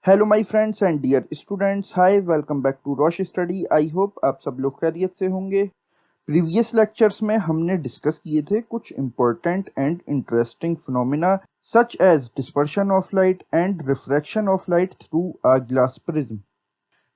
Hello my friends and dear students, hi, welcome back to Rosh study. I hope आप सब लोग खैरियत से होंगे। प्रीवियस लेक्चर्स में हमने डिस्कस किए थे कुछ important and interesting phenomena such as dispersion of light and refraction of light through a glass prism.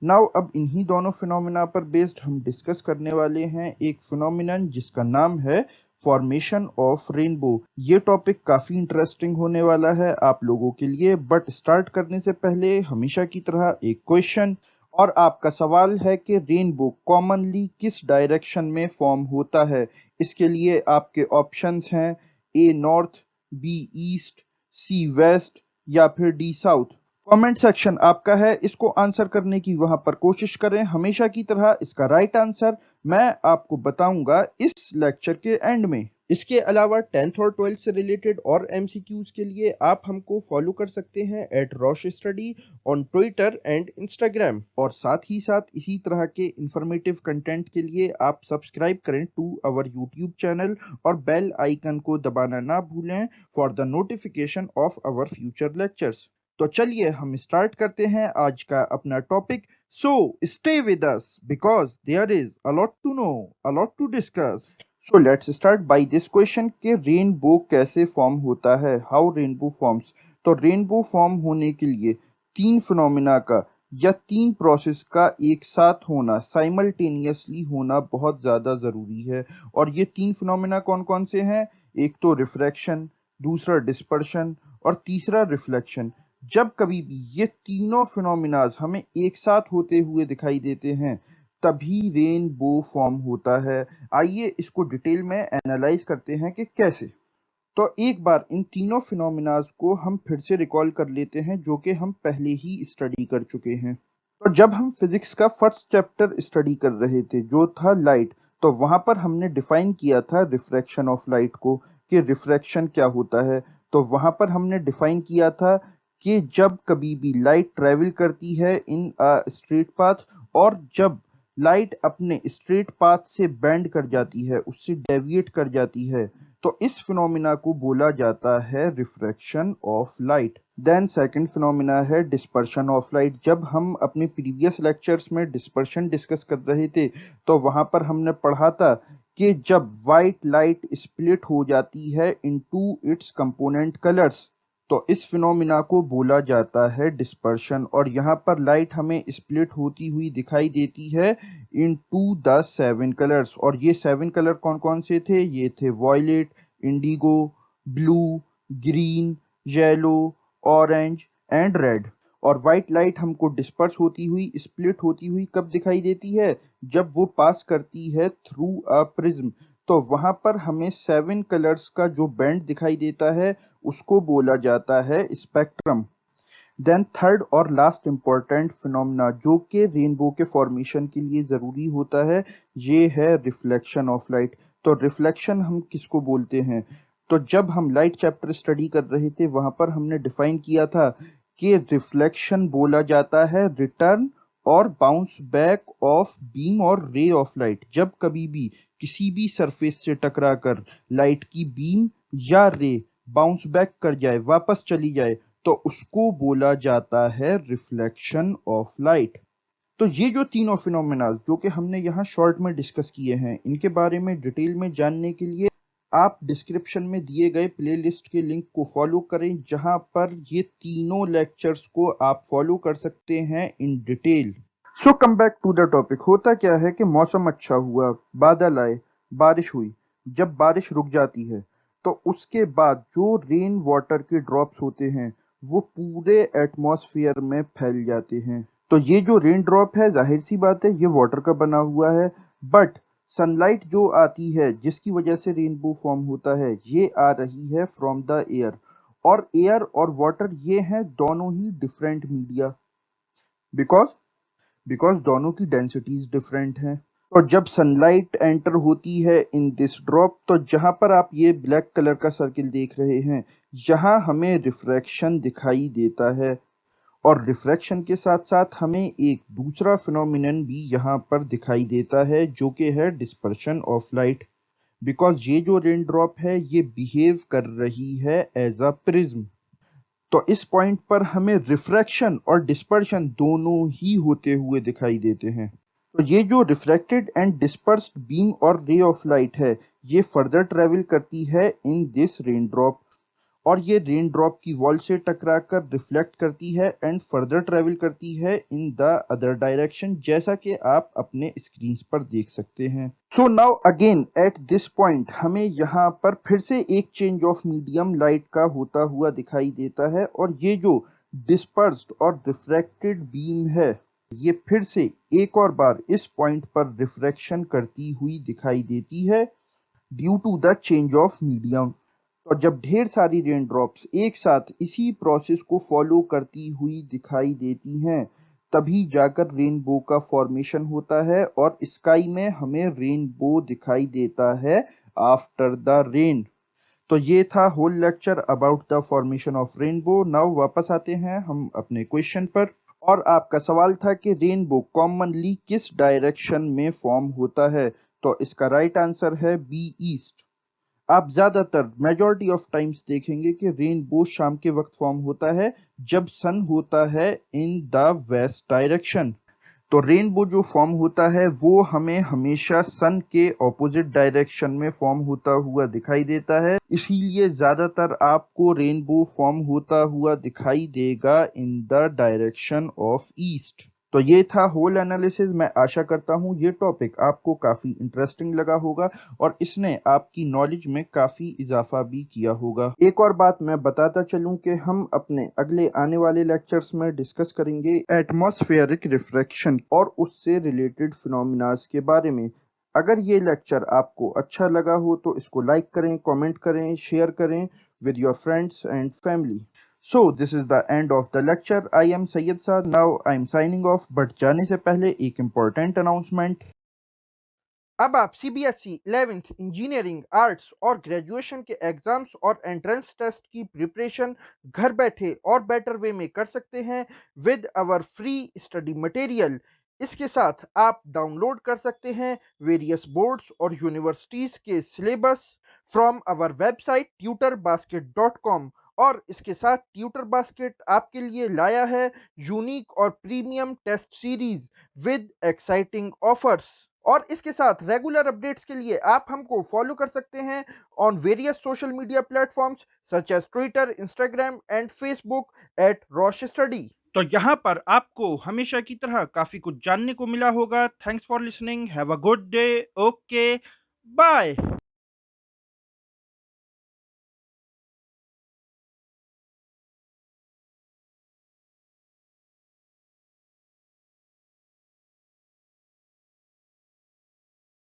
Now अब इन्हीं दोनों फिनोमेना पर बेस्ड हम डिस्कस करने वाले हैं एक फिनोमिनन जिसका नाम है फॉर्मेशन ऑफ रेनबो। ये टॉपिक काफी इंटरेस्टिंग होने वाला है आप लोगों के लिए, बट स्टार्ट करने से पहले हमेशा की तरह एक क्वेश्चन। और आपका सवाल है कि रेनबो कॉमनली किस डायरेक्शन में फॉर्म होता है। इसके लिए आपके ऑप्शंस हैं ए नॉर्थ, बी ईस्ट, सी वेस्ट या फिर डी साउथ। कमेंट सेक्शन आपका है, इसको आंसर करने की वहां पर कोशिश करें। हमेशा की तरह इसका राइट आंसर मैं आपको बताऊंगा इस लेक्चर के एंड में। इसके अलावा 10th और 12th से रिलेटेड और एमसीक्यूज के लिए आप हमको फॉलो कर सकते हैं at Rosh study on Twitter and Instagram. और साथ ही साथ इसी तरह के इंफॉर्मेटिव कंटेंट के लिए आप सब्सक्राइब करें टू अवर यूट्यूब चैनल और बेल आइकन को दबाना ना भूलें for the notification of our future lectures. तो चलिए हम स्टार्ट करते हैं आज का अपना topic. So stay with us because there is a lot to know, a lot to discuss. So let's start by this question के रेनबो कैसे फॉर्म होता है, हाउ रेनबो फॉर्म्स। तो रेनबो फॉर्म होने के लिए तीन फिनोमिना का या तीन प्रोसेस का एक साथ होना, साइमल्टेनियसली होना बहुत ज्यादा जरूरी है। और ये तीन फिनोमिना कौन कौन से हैं? एक तो रिफ्रैक्शन, दूसरा डिस्पर्शन और तीसरा रिफ्लेक्शन। जब कभी भी ये तीनों फिनोमिनाज हमें एक साथ होते हुए दिखाई देते हैं तभी रेनबो फॉर्म होता है। आइए इसको डिटेल में एनालाइज करते हैं कि कैसे। तो एक बार इन तीनों फिनोमिनाज को हम फिर से रिकॉल कर लेते हैं जो कि हम पहले ही स्टडी कर चुके हैं। तो जब हम फिजिक्स का फर्स्ट चैप्टर स्टडी कर रहे थे जो था लाइट, तो वहां पर हमने डिफाइन किया था रिफ्रैक्शन ऑफ लाइट को कि रिफ्रैक्शन क्या होता है। तो वहां पर हमने डिफाइन किया था कि जब कभी भी लाइट ट्रेवल करती है इन अ स्ट्रेट पाथ और जब लाइट अपने स्ट्रेट पाथ से बेंड कर जाती है, उससे डेविएट कर जाती है, तो इस फिनोमिना को बोला जाता है refraction of light. Then second phenomena है डिस्पर्शन ऑफ लाइट। जब हम अपने प्रीवियस लेक्चर्स में डिस्पर्शन डिस्कस कर रहे थे तो वहां पर हमने पढ़ा था कि जब व्हाइट लाइट स्प्लिट हो जाती है इनटू इट्स कंपोनेंट कलर्स, तो इस फिनोमिना को बोला जाता है डिस्पर्शन। और यहाँ पर लाइट हमें स्प्लिट होती हुई दिखाई देती है इनटू द 7 कलर्स। और ये 7 कलर कौन कौन से थे? ये थे violet, indigo, blue, green, yellow, orange and red. और व्हाइट लाइट हमको डिस्पर्स होती हुई, स्प्लिट होती हुई कब दिखाई देती है? जब वो पास करती है थ्रू अ प्रिज्म। तो वहां पर हमें 7 कलर्स का जो बैंड दिखाई देता है उसको बोला जाता है स्पेक्ट्रम। देन थर्ड और लास्ट इंपॉर्टेंट फिनोमेना जो कि रेनबो के फॉर्मेशन के लिए जरूरी होता है, ये है रिफ्लेक्शन ऑफ लाइट। तो रिफ्लेक्शन हम किसको बोलते हैं? तो जब हम लाइट चैप्टर स्टडी कर रहे थे वहां पर हमने डिफाइन किया था कि रिफ्लेक्शन बोला जाता है रिटर्न और बाउंस बैक ऑफ बीम और रे ऑफ लाइट। जब कभी भी किसी भी सरफेस से टकराकर लाइट की बीम या रे बाउंस बैक कर जाए, वापस चली जाए, तो उसको बोला जाता है रिफ्लेक्शन ऑफ लाइट। तो ये जो तीनों फिनोमेना जो कि हमने यहाँ शॉर्ट में डिस्कस किए हैं, इनके बारे में डिटेल में जानने के लिए आप डिस्क्रिप्शन में दिए गए प्लेलिस्ट के लिंक को फॉलो करें जहां पर ये तीनों लेक्चर्स को आप फॉलो कर सकते हैं in detail. So come back to the topic. होता क्या है कि मौसम अच्छा हुआ, बादल आए, बारिश हुई। जब बारिश रुक जाती है तो उसके बाद जो रेन वाटर के ड्रॉप्स होते हैं वो पूरे एटमॉस्फेयर में फैल जाते हैं। तो ये जो रेन ड्रॉप है, जाहिर सी बात है ये वाटर का बना हुआ है, बट सनलाइट जो आती है जिसकी वजह से रेनबो फॉर्म होता है ये आ रही है फ्रॉम द एयर। और एयर और वाटर ये हैं दोनों ही डिफरेंट मीडिया, बिकॉज बिकॉज दोनों की डेंसिटीज डिफरेंट हैं। तो जब सनलाइट एंटर होती है इन दिस ड्रॉप, तो जहां पर आप ये ब्लैक कलर का सर्किल देख रहे हैं, यहाँ हमें रिफ्रैक्शन दिखाई देता है। और रिफ्रैक्शन के साथ साथ हमें एक दूसरा फिनोमिनन भी यहाँ पर दिखाई देता है जो कि है डिस्पर्शन ऑफ लाइट। बिकॉज ये जो रेन ड्रॉप है ये बिहेव कर रही है एज अ प्रिज्म। तो इस पॉइंट पर हमें रिफ्रैक्शन और डिस्पर्शन दोनों ही होते हुए दिखाई देते हैं। तो ये जो रिफ्रैक्टेड एंड डिस्पर्स्ड बीम और रे ऑफ लाइट है, ये फर्दर ट्रेवल करती है इन दिस रेन ड्रॉप, और ये रेन ड्रॉप की वॉल से टकराकर रिफ्लेक्ट करती है एंड फर्दर ट्रेवल करती है इन द अदर डायरेक्शन, जैसा कि आप अपने स्क्रीन पर देख सकते हैं। So now again at this point हमें यहाँ पर फिर से एक चेंज ऑफ मीडियम लाइट का होता हुआ दिखाई देता है, और ये जो डिस्पर्स्ड और रिफ्रैक्टेड बीम है, ये फिर से एक और बार इस पॉइंट पर रिफ्रैक्शन करती हुई दिखाई देती है due to the change of medium. तो जब ढेर सारी रेन ड्रॉप्स एक साथ इसी प्रोसेस को फॉलो करती हुई दिखाई देती हैं, तभी जाकर रेनबो का फॉर्मेशन होता है और स्काई में हमें रेनबो दिखाई देता है आफ्टर द रेन। तो ये था whole lecture about the formation of rainbow. Now वापस आते हैं हम अपने क्वेश्चन पर, और आपका सवाल था कि रेनबो कॉमनली किस डायरेक्शन में फॉर्म होता है। तो इसका राइट आंसर है बी, ईस्ट। आप ज्यादातर मेजॉरिटी ऑफ टाइम्स देखेंगे कि रेनबो शाम के वक्त फॉर्म होता है जब सन होता है इन द वेस्ट डायरेक्शन। तो रेनबो जो फॉर्म होता है वो हमें हमेशा सन के ऑपोजिट डायरेक्शन में फॉर्म होता हुआ दिखाई देता है, इसीलिए ज्यादातर आपको रेनबो फॉर्म होता हुआ दिखाई देगा in the direction of east. तो ये था होल एनालिसिस। मैं आशा करता हूँ ये टॉपिक आपको काफी इंटरेस्टिंग लगा होगा और इसने आपकी नॉलेज में काफी इजाफा भी किया होगा। एक और बात मैं बताता चलूं कि हम अपने अगले आने वाले लेक्चर्स में डिस्कस करेंगे एटमॉस्फेरिक रिफ्रैक्शन और उससे रिलेटेड फिनोमिनास के बारे में। अगर ये लेक्चर आपको अच्छा लगा हो तो इसको लाइक करें, कमेंट करें, शेयर करें with your friends and family. So this is the end of the lecture. I am Sayyid Saad. Now I am signing off. But जाने से पहले एक important announcement. अब आप CBSE 11th इंजीनियरिंग, आर्ट्स और graduation के exams और entrance test की प्रिपरेशन घर बैठे और बेटर वे में कर सकते हैं with our free study material. इसके साथ आप डाउनलोड कर सकते हैं वेरियस बोर्ड्स और यूनिवर्सिटीज़ के syllabus from our website tutorbasket.com। और इसके साथ ट्यूटर बास्केट आपके लिए लाया है यूनिक और premium test series with exciting offers. और इसके साथ रेगुलर अपडेट्स के लिए आप हमको फॉलो कर सकते हैं on various social media platforms such as Twitter, Instagram and Facebook at Rosh study. तो यहाँ पर आपको हमेशा की तरह काफी कुछ जानने को मिला होगा। Thanks for listening, have a good day, okay, bye.